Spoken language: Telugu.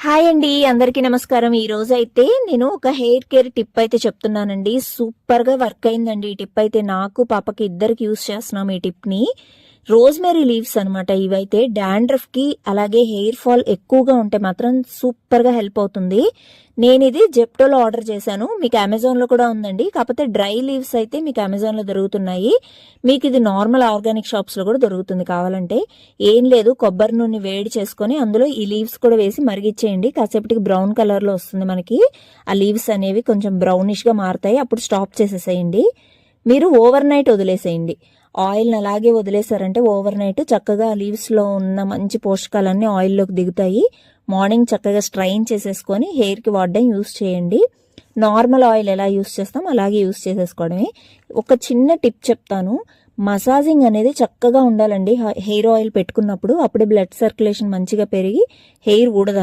హాయ్ అండి, అందరికీ నమస్కారం. ఈ రోజు అయితే నేను ఒక హెయిర్ కేర్ టిప్ అయితే చెప్తున్నానండి. సూపర్ గా వర్క్ అయిందండి ఈ టిప్ అయితే. నాకు పాపకి ఇద్దరికి యూస్ చేస్తున్నాం ఈ టిప్ ని. రోజ్మెరీ లీవ్స్ అనమాట ఇవైతే. డాండ్రఫ్ కి అలాగే హెయిర్ ఫాల్ ఎక్కువగా ఉంటే మాత్రం సూపర్ గా హెల్ప్ అవుతుంది. నేను ఇది జెప్టోలో ఆర్డర్ చేశాను. మీకు అమెజాన్ లో కూడా ఉందండి. కాకపోతే డ్రై లీవ్స్ అయితే మీకు అమెజాన్ లో దొరుకుతున్నాయి. మీకు ఇది నార్మల్ ఆర్గానిక్ షాప్స్ లో కూడా దొరుకుతుంది కావాలంటే. ఏం లేదు, కొబ్బరి నూనె వేడి చేసుకొని అందులో ఈ లీవ్స్ కూడా వేసి మరిగిచ్చేయండి. కాసేపటికి బ్రౌన్ కలర్ లో వస్తుంది మనకి. ఆ లీవ్స్ అనేవి కొంచెం బ్రౌనిష్ గా మారుతాయి. అప్పుడు స్టాప్ చేసేసేయండి. మీరు ఓవర్ నైట్ వదిలేసేయండి. ఆయిల్ని అలాగే వదిలేసారంటే ఓవర్ నైట్ చక్కగా లీవ్స్ లో ఉన్న మంచి పోషకాలన్నీ ఆయిల్లోకి దిగుతాయి. మార్నింగ్ చక్కగా స్ట్రైన్ చేసేసుకొని హెయిర్ కి వాడడం యూస్ చేయండి. నార్మల్ ఆయిల్ ఎలా యూస్ చేస్తాం అలాగే యూస్ చేసేసుకోవడమే. ఒక చిన్న టిప్ చెప్తాను. మసాజింగ్ అనేది చక్కగా ఉండాలండి హెయిర్ ఆయిల్ పెట్టుకున్నప్పుడు. అప్పుడే బ్లడ్ సర్క్యులేషన్ మంచిగా పెరిగి హెయిర్ ఊడదు.